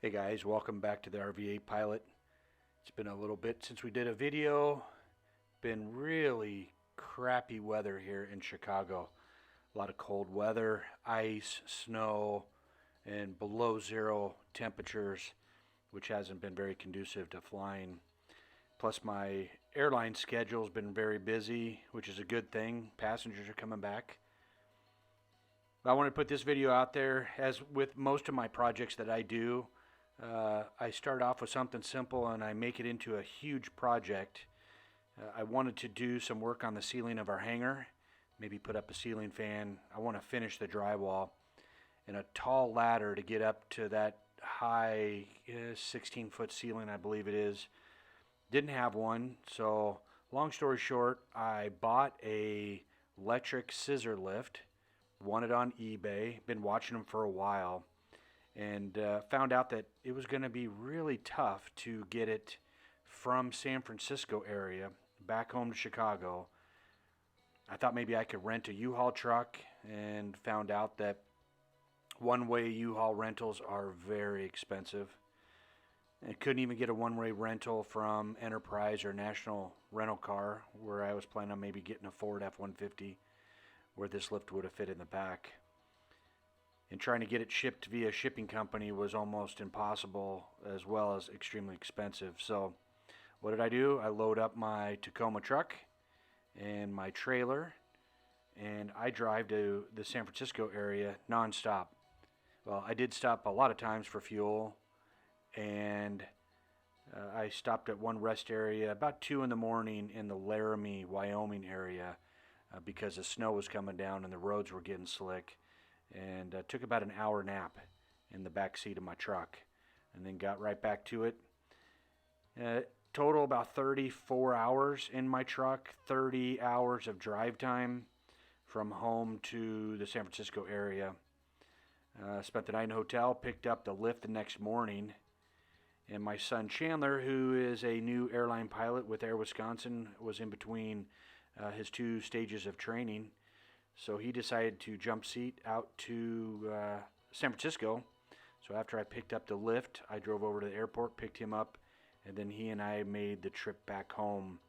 Hey guys, welcome back to the RVA Pilot. It's been a little bit since we did a video. Been really crappy weather here in Chicago. A lot of cold weather, ice, snow, and below zero temperatures, which hasn't been very conducive to flying. Plus my airline schedule's been very busy, which is a good thing. Passengers are coming back. I want to put this video out there. As with most of my projects that I do, I start off with something simple and I make it into a huge project. I wanted to do some work on the ceiling of our hangar, maybe put up a ceiling fan. I want to finish the drywall and a tall ladder to get up to that high 16-foot ceiling, I believe it is. Didn't have one, so long story short, I bought a electric scissor lift, won it on eBay, been watching them for a while, and found out that it was going to be really tough to get it from San Francisco area back home to Chicago. I thought maybe I could rent a U-Haul truck, and found out that one-way U-Haul rentals are very expensive. I couldn't even get a one-way rental from Enterprise or National Rental Car, where I was planning on maybe getting a Ford F-150, where this lift would have fit in the back. And trying to get it shipped via shipping company was almost impossible, as well as extremely expensive. So what did I do? I load up my Tacoma truck and my trailer, and I drive to the San Francisco area nonstop. Well, I did stop a lot of times for fuel, and I stopped at one rest area about 2 in the morning in the Laramie, Wyoming area, because the snow was coming down and the roads were getting slick, and took about an hour nap in the back seat of my truck, and then got right back to it. Total about 34 hours in my truck, 30 hours of drive time from home to the San Francisco area. Spent the night in a hotel, picked up the lift the next morning, and my son Chandler, who is a new airline pilot with Air Wisconsin, was in between his 2 stages of training. So he decided to jump seat out to San Francisco. So after I picked up the lift, I drove over to the airport, picked him up, and then he and I made the trip back home,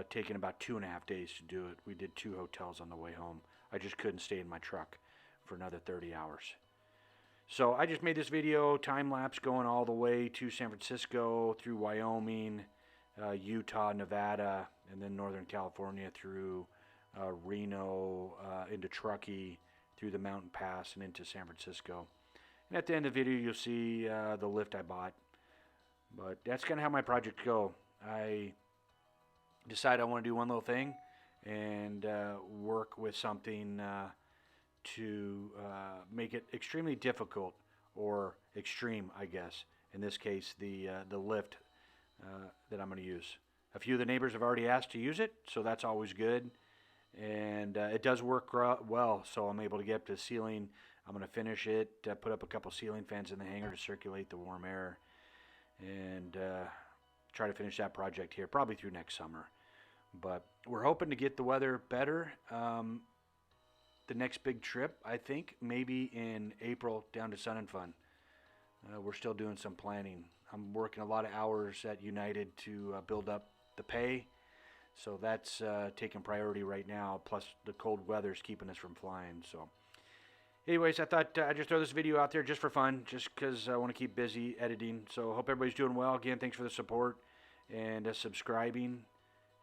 taking about 2.5 days to do it. We did 2 hotels on the way home. I just couldn't stay in my truck for another 30 hours. So I just made this video, time-lapse, going all the way to San Francisco, through Wyoming, Utah, Nevada, and then Northern California through Reno, into Truckee, through the Mountain Pass, and into San Francisco. And at the end of the video, you'll see the lift I bought. But that's kind of how my projects go. I decide I want to do one little thing and work with something to make it extremely difficult, or extreme, I guess. In this case, the lift that I'm going to use. A few of the neighbors have already asked to use it, so that's always good. And it does work well, so I'm able to get up to the ceiling. I'm going to finish it, put up a couple ceiling fans in the hangar to circulate the warm air, and try to finish that project here, probably through next summer. But we're hoping to get the weather better. The next big trip, I think, maybe in April, down to Sun and Fun. We're still doing some planning. I'm working a lot of hours at United to build up the pay, so that's taking priority right now. Plus, the cold weather is keeping us from flying. So, anyways, I thought I'd just throw this video out there just for fun, just because I want to keep busy editing. So, hope everybody's doing well. Again, thanks for the support and subscribing.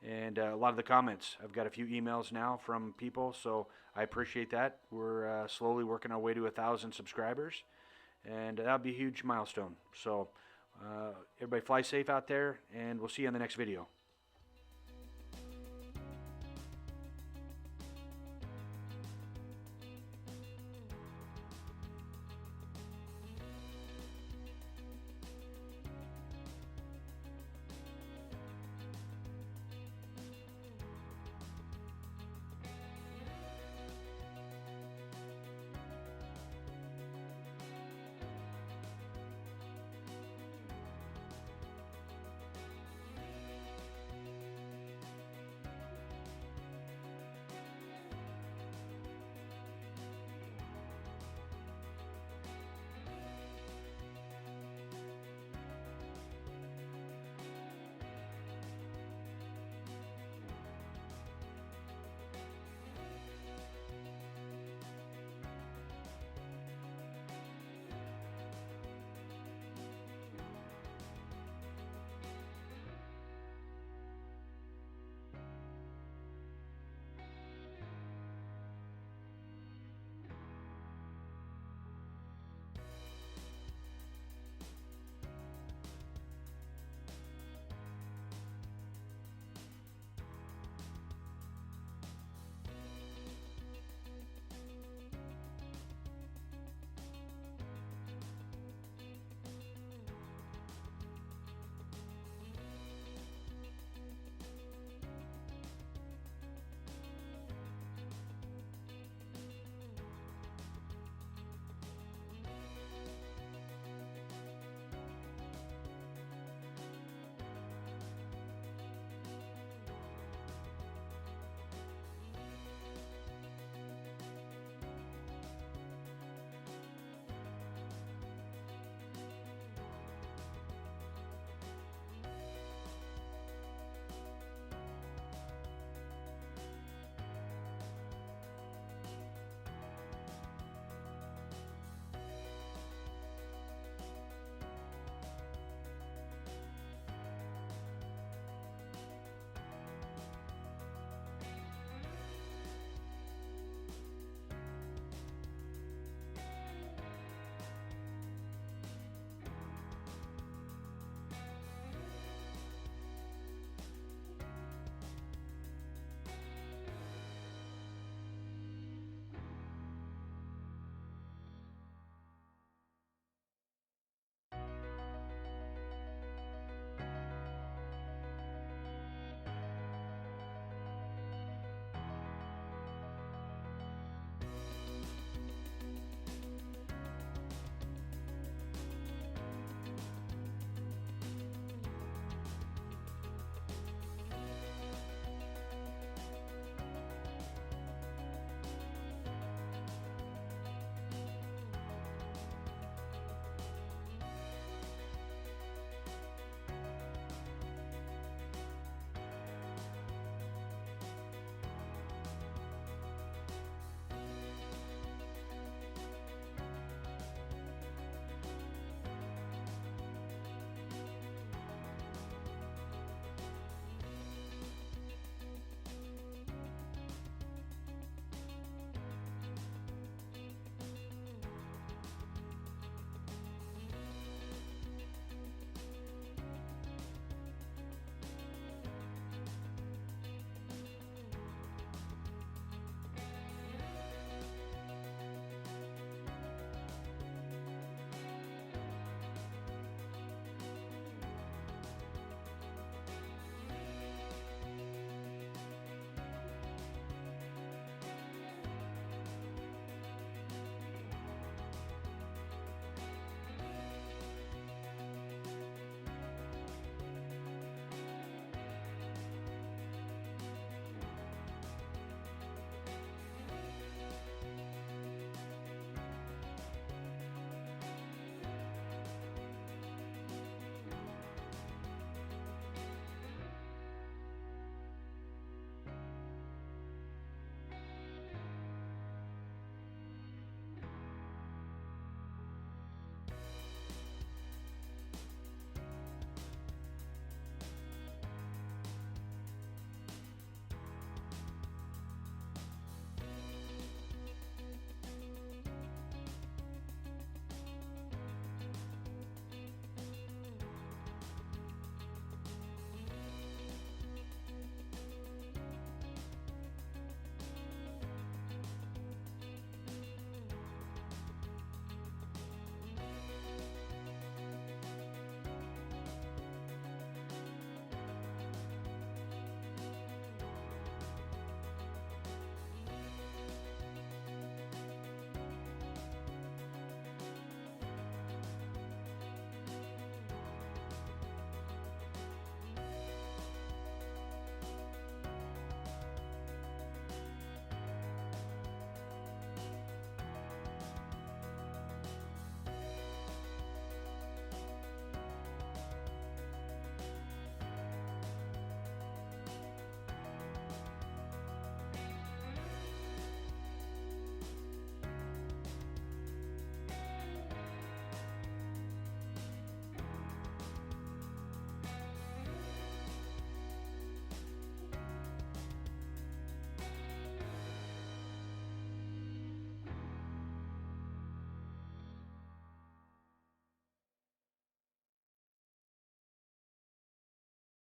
And a lot of the comments. I've got a few emails now from people, so I appreciate that. We're slowly working our way to 1,000 subscribers, and that'll be a huge milestone. So everybody fly safe out there, and we'll see you in the next video.